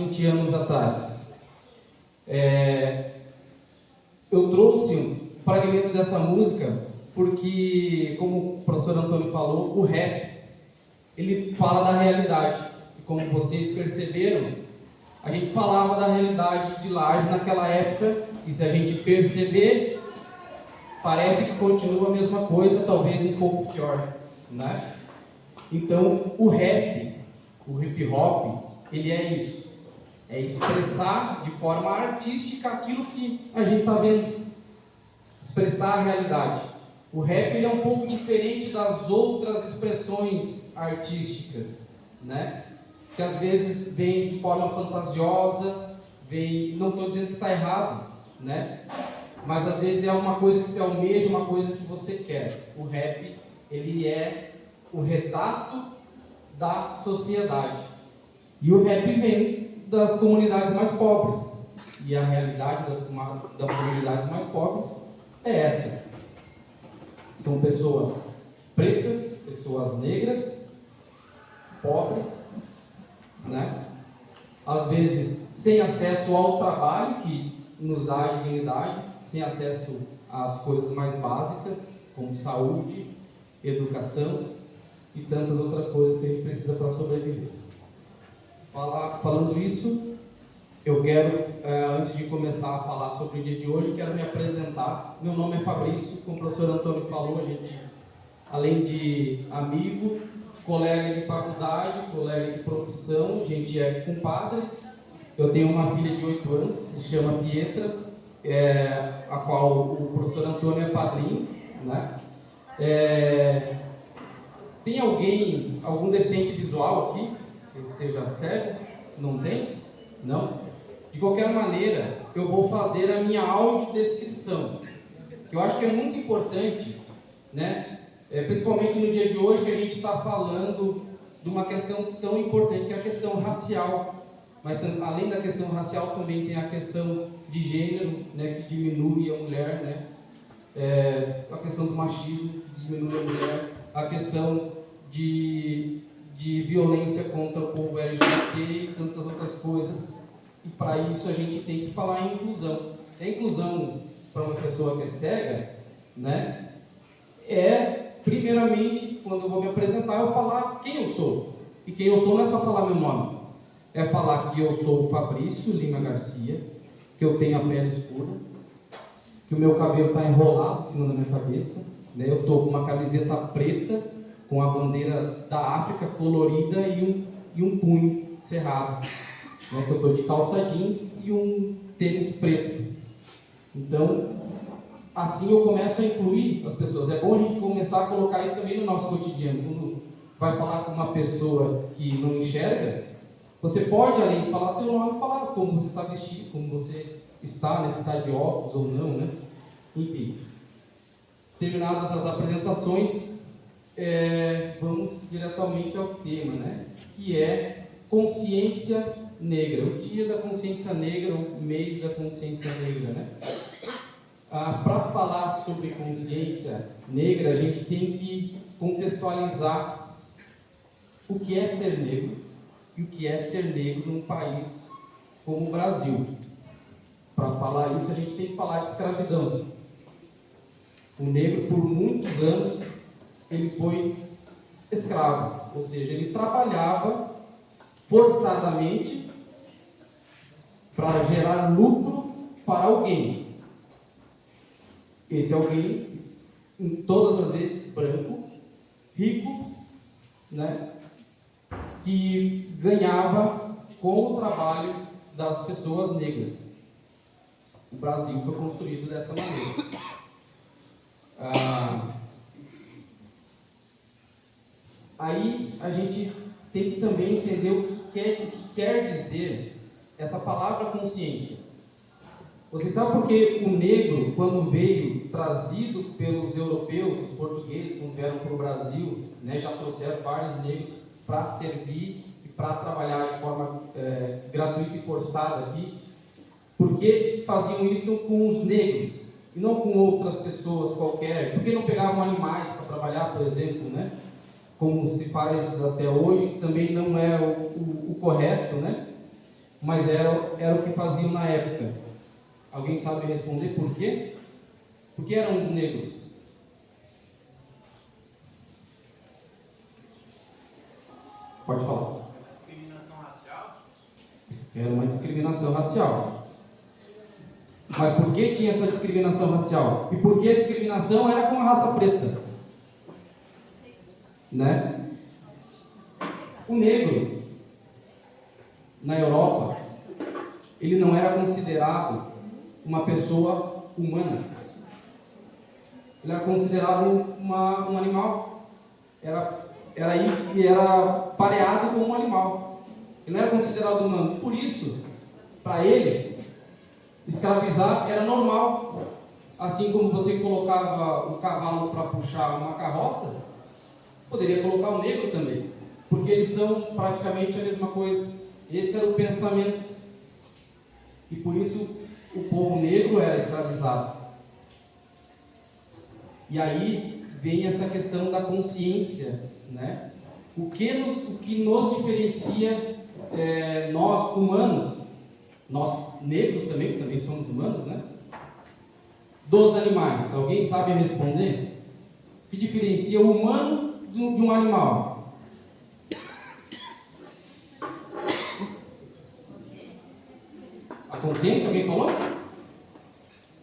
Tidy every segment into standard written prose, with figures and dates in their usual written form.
20 anos atrás. Eu trouxe um fragmento dessa música porque, como o professor Antônio falou, o rap, ele fala da realidade. E como vocês perceberam, a gente falava da realidade de Lages naquela época, e se a gente perceber, parece que continua a mesma coisa, talvez um pouco pior, né? Então, o rap, o hip hop, ele é isso. É expressar de forma artística aquilo que a gente está vendo. Expressar a realidade. O rap ele é um pouco diferente das outras expressões artísticas, né? Que às vezes vem de forma fantasiosa, não estou dizendo que está errado, né? Mas às vezes é uma coisa que se almeja, uma coisa que você quer. O rap, ele é o retrato da sociedade. E o rap vem das comunidades mais pobres. E a realidade das comunidades mais pobres é essa. São pessoas pretas, pessoas negras, pobres, né? Às vezes sem acesso ao trabalho que nos dá a dignidade, sem acesso às coisas mais básicas, como saúde, educação e tantas outras coisas que a gente precisa para sobreviver. Falando isso, eu quero, antes de começar a falar sobre o dia de hoje, quero me apresentar. Meu nome é Fabrício, como o professor Antônio falou, a gente, além de amigo, colega de faculdade, colega de profissão, a gente é compadre. Eu tenho uma filha de 8 anos, que se chama Pietra, a qual o professor Antônio é padrinho, né? Tem algum deficiente visual aqui, que seja cego? Não tem? Não? De qualquer maneira, eu vou fazer a minha audiodescrição, que eu acho que é muito importante, né? Principalmente no dia de hoje, que a gente está falando de uma questão tão importante, que é a questão racial. Mas além da questão racial, também tem a questão de gênero, né, que diminui a mulher, né? A questão do machismo, que diminui a mulher, a questão de violência contra o povo LGBT e tantas outras coisas. E para isso a gente tem que falar em inclusão. A inclusão para uma pessoa que é cega, né, primeiramente, quando eu vou me apresentar, eu falar quem eu sou. E quem eu sou não é só falar meu nome. É falar que eu sou o Fabrício Lima Garcia, que eu tenho a pele escura, que o meu cabelo está enrolado em cima da minha cabeça, né? Eu estou com uma camiseta preta, com a bandeira da África colorida e um punho cerrado. Né? Que eu estou de calça jeans e um tênis preto. Então, assim eu começo a incluir as pessoas. É bom a gente começar a colocar isso também no nosso cotidiano. Quando vai falar com uma pessoa que não enxerga, você pode, além de falar teu nome, falar como você está vestido, como você está, né? Se está de óculos ou não, né? Enfim. Terminadas as apresentações, vamos diretamente ao tema, né? Que é consciência negra. O dia da consciência negra, o mês da consciência negra, né? Para falar sobre consciência negra, a gente tem que contextualizar o que é ser negro e o que é ser negro num país como o Brasil. Para falar isso, a gente tem que falar de escravidão. O negro, por muitos anos, ele foi escravo, ou seja, ele trabalhava forçadamente para gerar lucro para alguém. Esse alguém, em todas as vezes, branco, rico, né, que ganhava com o trabalho das pessoas negras. O Brasil foi construído dessa maneira. Aí a gente tem que também entender o que quer dizer essa palavra consciência. Você sabe por que o negro, quando veio trazido pelos europeus, os portugueses, quando vieram para o Brasil, né, já trouxeram vários negros para servir e para trabalhar de forma gratuita e forçada aqui? Por que faziam isso com os negros e não com outras pessoas qualquer? Por que não pegavam animais para trabalhar, por exemplo, né? Como se faz até hoje, que também não é o correto, né? mas era o que faziam na época. Alguém sabe responder por quê? Por que eram os negros? Pode falar. Discriminação racial? Era uma discriminação racial. Mas por que tinha essa discriminação racial? E por que a discriminação era com a raça preta? Né? O negro, na Europa, ele não era considerado uma pessoa humana. Ele era considerado um animal. Era pareado como um animal. Ele não era considerado humano. Por isso, para eles, escravizar era normal. Assim como você colocava o cavalo para puxar uma carroça, poderia colocar o negro também, porque eles são praticamente a mesma coisa. Esse era o pensamento. E por isso o povo negro era escravizado. E aí vem essa questão da consciência, né? O que nos diferencia, nós humanos, nós negros também somos humanos, né? Dos animais. Alguém sabe responder? O que diferencia o humano de um animal? A consciência, alguém falou?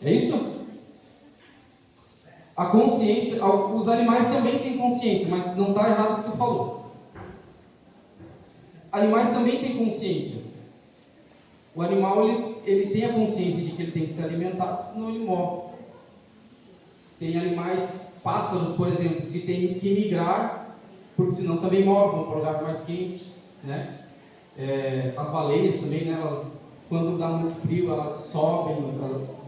É isso? A consciência, os animais também têm consciência, mas não está errado o que tu falou. Animais também têm consciência. O animal, ele tem a consciência de que ele tem que ser alimentado, senão ele morre. Tem animais, pássaros, por exemplo, que têm que migrar, porque senão também morrem, vão para um lugar mais quente, né? As baleias também, né? Elas, quando dá muito frio, elas sobem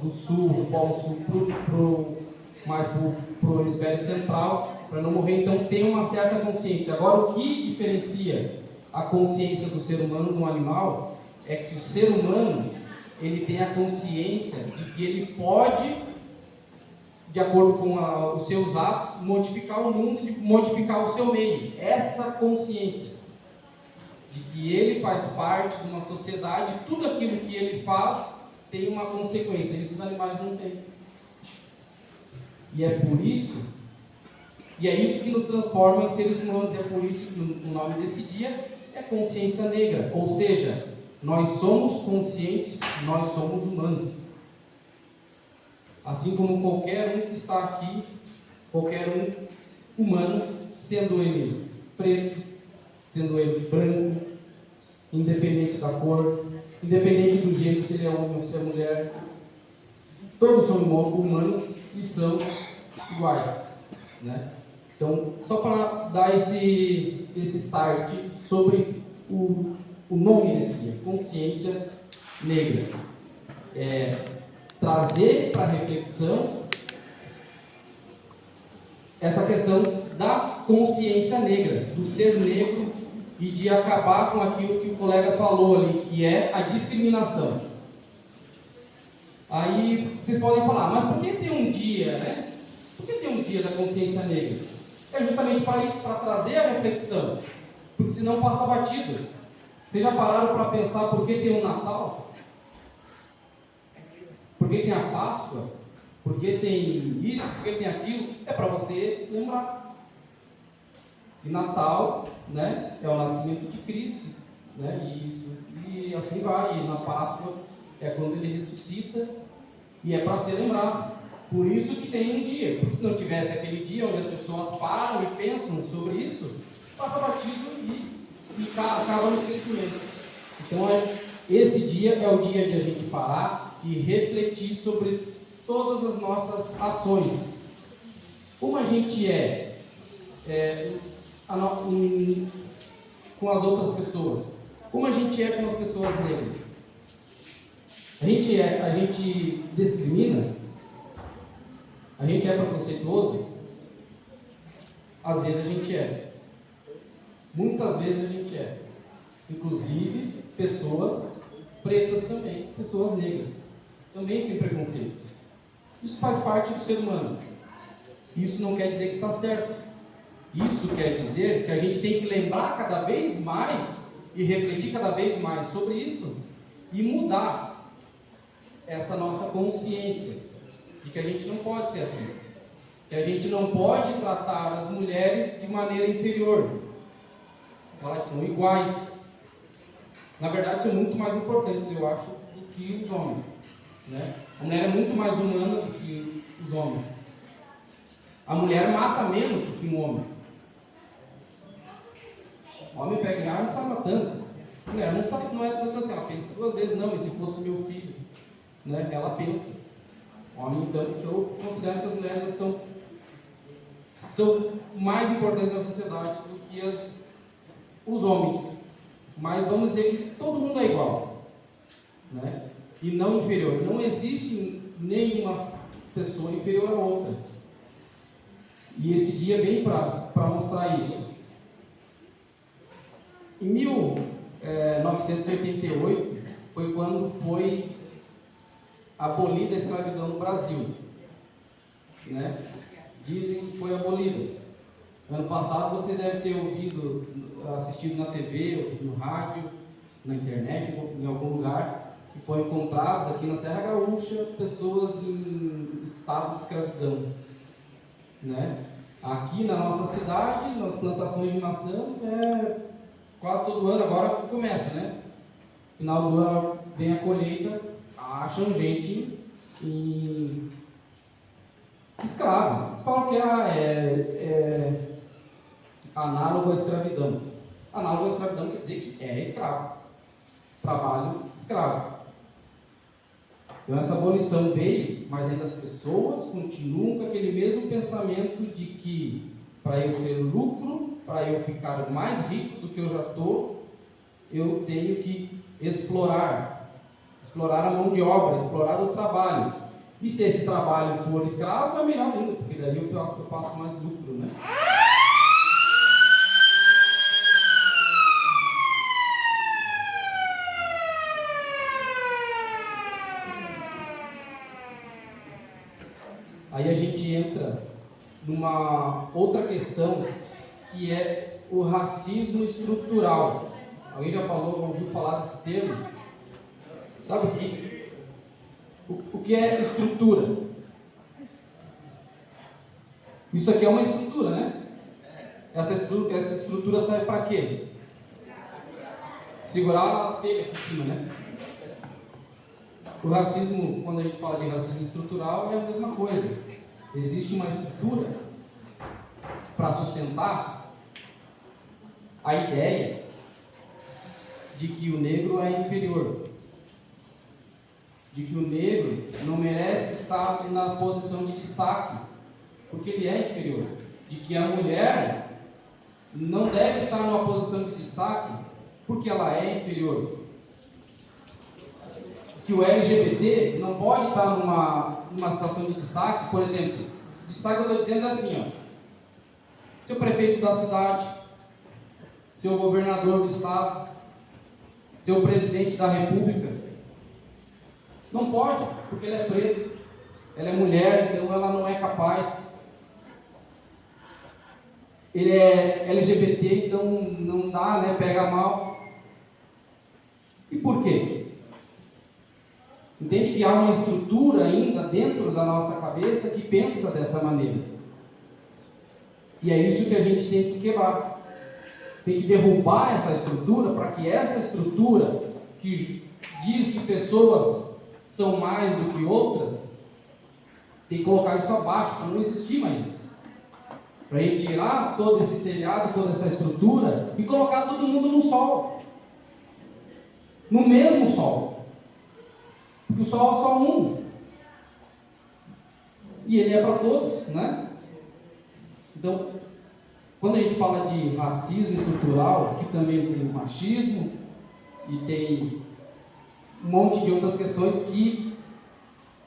do sul, do polo sul, mais para o hemisfério central, para não morrer. Então tem uma certa consciência. Agora, o que diferencia a consciência do ser humano de um animal é que o ser humano, ele tem a consciência de que ele pode, de acordo com os seus atos, modificar o mundo, modificar o seu meio. Essa consciência de que ele faz parte de uma sociedade, tudo aquilo que ele faz tem uma consequência. Isso os animais não têm. E é por isso, e é isso que nos transforma em seres humanos. É por isso que o nome desse dia é Consciência Negra. Ou seja, nós somos conscientes, nós somos humanos. Assim como qualquer um que está aqui, qualquer um humano, sendo ele preto, sendo ele branco, independente da cor, independente do gênero, se ele é homem ou se é mulher, todos são humanos e são iguais, né? Então, só para dar esse start sobre o nome desse dia, Consciência Negra. Trazer para reflexão essa questão da consciência negra, do ser negro, e de acabar com aquilo que o colega falou ali, que é a discriminação. Aí vocês podem falar, mas por que tem um dia, né? Por que tem um dia da consciência negra? É justamente para isso, para trazer a reflexão, porque senão passa batido. Vocês já pararam para pensar por que tem um Natal? Por que tem a Páscoa? Por que tem isso? Por que tem aquilo? É para você lembrar. E Natal, né, é o nascimento de Cristo, né? E assim vai. E na Páscoa é quando ele ressuscita, e é para ser lembrado. Por isso que tem um dia, porque se não tivesse aquele dia onde as pessoas param e pensam sobre isso, passa batido e acaba no crescimento. Então, esse dia é o dia de a gente parar e refletir sobre todas as nossas ações. Como a gente com as outras pessoas? Como a gente é com as pessoas negras? A gente discrimina? A gente é preconceituoso? Às vezes a gente é. Muitas vezes a gente é. Inclusive, pessoas pretas também, pessoas negras, também têm preconceitos. Isso faz parte do ser humano. Isso não quer dizer que está certo. Isso quer dizer que a gente tem que lembrar cada vez mais e refletir cada vez mais sobre isso e mudar essa nossa consciência de que a gente não pode ser assim, que a gente não pode tratar as mulheres de maneira inferior. Elas são iguais. Na verdade, são muito mais importantes, eu acho, do que os homens, né? A mulher é muito mais humana do que os homens. A mulher mata menos do que um homem. O homem pega em arma e sai matando. A mulher não sabe, não é tanto assim, ela pensa duas vezes, não, e se fosse meu filho? Né? Ela pensa. O homem, então, eu considero que as mulheres são mais importantes na sociedade do que os homens. Mas vamos dizer que todo mundo é igual, né? E não inferior. Não existe nenhuma pessoa inferior a outra. E esse dia vem para mostrar isso. Em 1988 foi quando foi abolida a escravidão no Brasil, né? Dizem que foi abolida. Ano passado você deve ter ouvido, assistido na TV, no rádio, na internet, em algum lugar, que foram encontrados aqui na Serra Gaúcha pessoas em estado de escravidão, né? Aqui na nossa cidade, nas plantações de maçã, quase todo ano agora começa, né? Final do ano vem a colheita, acham gente escravo. Falam que é análogo à escravidão. Análogo à escravidão quer dizer que é escravo. Trabalho escravo. Então essa abolição veio, mas ainda as pessoas continuam com aquele mesmo pensamento de que para eu ter lucro, para eu ficar mais rico do que eu já estou, eu tenho que explorar a mão de obra, explorar o trabalho. E se esse trabalho for escravo, é melhor ainda, porque daí eu faço mais lucro, né? Aí a gente entra numa outra questão, que é o racismo estrutural. Alguém já ouviu falar desse termo? Sabe o que é estrutura? Isso aqui é uma estrutura, né? Essa estrutura serve para quê? Segurar a telha aqui em cima, né? O racismo, quando a gente fala de racismo estrutural, é a mesma coisa. Existe uma estrutura para sustentar a ideia de que o negro é inferior, de que o negro não merece estar na posição de destaque, porque ele é inferior, de que a mulher não deve estar numa posição de destaque, porque ela é inferior, que o LGBT não pode estar numa situação de destaque. Por exemplo, destaque eu estou dizendo assim, ó, seu prefeito da cidade, seu governador do estado, seu presidente da república, não pode, porque ele é preto, ela é mulher, então ela não é capaz. Ele é LGBT, então não dá, né, pega mal. E por quê? Entende que há uma estrutura ainda dentro da nossa cabeça que pensa dessa maneira. E é isso que a gente tem que quebrar. Tem que derrubar essa estrutura, para que essa estrutura que diz que pessoas são mais do que outras, tem que colocar isso abaixo, para não existir mais isso. Para a gente tirar todo esse telhado, toda essa estrutura e colocar todo mundo no sol. No mesmo sol. Porque o sol é só um. E ele é para todos, né? Então, quando a gente fala de racismo estrutural, que também tem machismo e tem um monte de outras questões que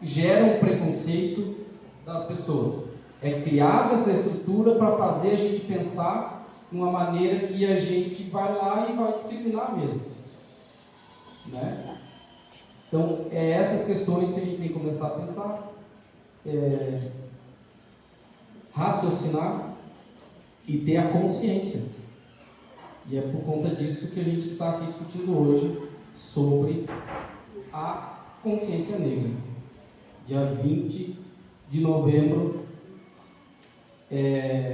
geram preconceito das pessoas. É criada essa estrutura para fazer a gente pensar de uma maneira que a gente vai lá e vai discriminar mesmo, né? Então, é essas questões que a gente tem que começar a pensar, raciocinar e ter a consciência E é por conta disso que a gente está aqui discutindo hoje sobre a consciência negra. Dia 20 de novembro.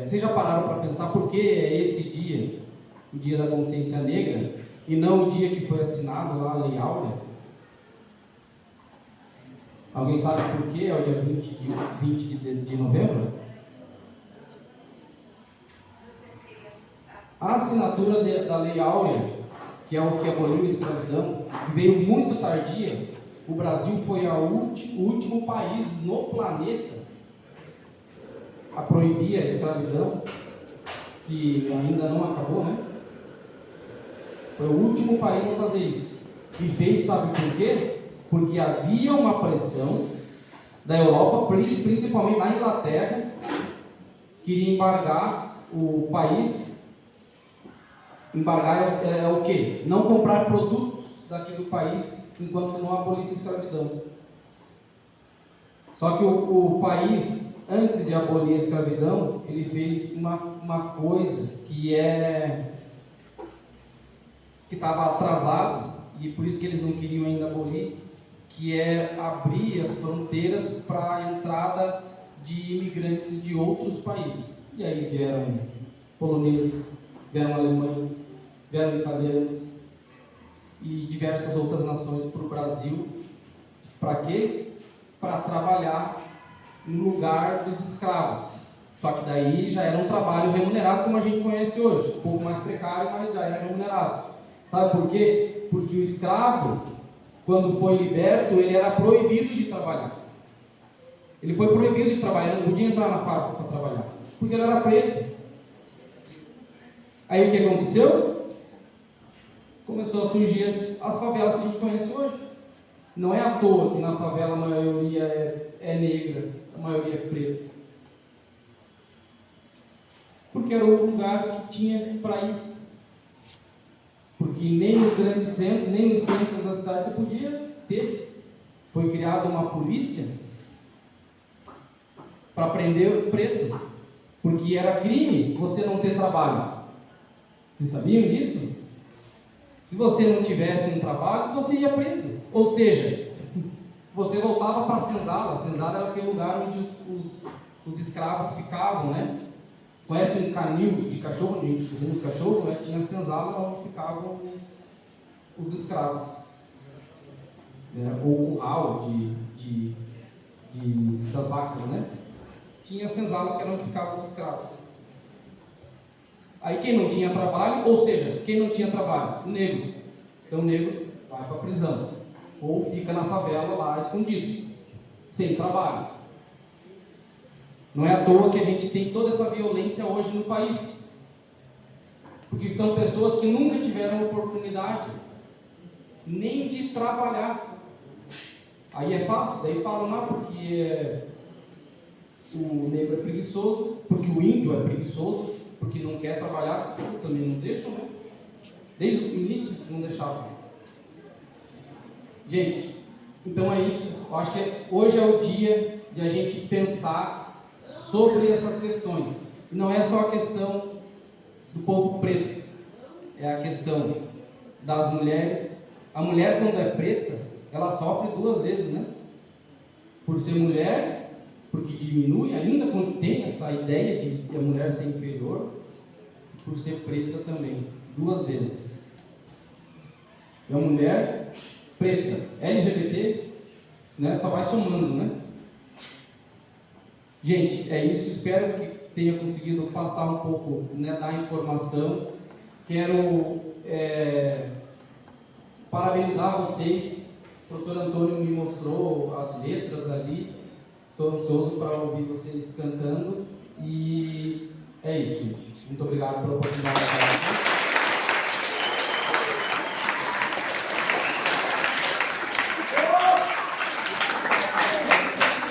Vocês já pararam para pensar por que é esse dia, o Dia da Consciência Negra, e não o dia que foi assinado lá a Lei Áurea? Alguém sabe por que é o dia 20 de novembro? A assinatura da Lei Áurea, que é o que aboliu a escravidão, veio muito tardia. O Brasil foi o último país no planeta a proibir a escravidão, que ainda não acabou, né? Foi o último país a fazer isso. E fez, sabe por quê? Porque havia uma pressão da Europa, principalmente na Inglaterra, queria embargar o país. Embargar é o quê? Não comprar produtos daqui do país enquanto não abolisse a escravidão. Só que o país, antes de abolir a escravidão, ele fez uma coisa que estava atrasado, e por isso que eles não queriam ainda abolir, que é abrir as fronteiras para a entrada de imigrantes de outros países. E aí vieram poloneses, vieram alemães, vieram italianos e diversas outras nações para o Brasil. Para quê? Para trabalhar no lugar dos escravos. Só que daí já era um trabalho remunerado como a gente conhece hoje. Um pouco mais precário, mas já era remunerado. Sabe por quê? Porque o escravo, quando foi liberto, ele era proibido de trabalhar. Ele foi proibido de trabalhar, não podia entrar na fábrica para trabalhar, porque ele era preto. Aí o que aconteceu? Começou a surgir as favelas que a gente conhece hoje. Não é à toa que na favela a maioria é negra, a maioria é preta. Porque era o lugar que tinha para ir. Porque nem nos grandes centros, nem nos centros da cidade você podia ter. Foi criada uma polícia para prender o preto. Porque era crime você não ter trabalho. Vocês sabiam disso? Se você não tivesse um trabalho, você ia preso. Ou seja, você voltava para a senzala. A senzala era aquele lugar onde os escravos ficavam, né? Conhece um canil de cachorro, onde a gente usa cachorro, né? Tinha a senzala onde ficavam os escravos. Ou o curral das vacas, né? Tinha a senzala que era onde ficavam os escravos. Aí quem não tinha trabalho, ou seja, quem não tinha trabalho? O negro. Então o negro vai para a prisão. Ou fica na favela lá escondido, sem trabalho. Não é à toa que a gente tem toda essa violência hoje no país. Porque são pessoas que nunca tiveram oportunidade nem de trabalhar. Aí é fácil, daí falam, porque o negro é preguiçoso, porque o índio é preguiçoso, porque não quer trabalhar, também não deixam, né? Desde o início não deixavam. Gente, então é isso. Eu acho que hoje é o dia de a gente pensar sobre essas questões. E não é só a questão do povo preto, é a questão das mulheres. A mulher, quando é preta, ela sofre duas vezes, né? Por ser mulher, porque diminui, ainda quando tem essa ideia de a mulher ser inferior, por ser preta também, duas vezes. É uma mulher preta, LGBT, né? Só vai somando, né? Gente, é isso. Espero que tenha conseguido passar um pouco, né, da informação. Quero parabenizar vocês. O professor Antônio me mostrou as letras ali. Estou ansioso para ouvir vocês cantando. E é isso, gente. Muito obrigado pela oportunidade.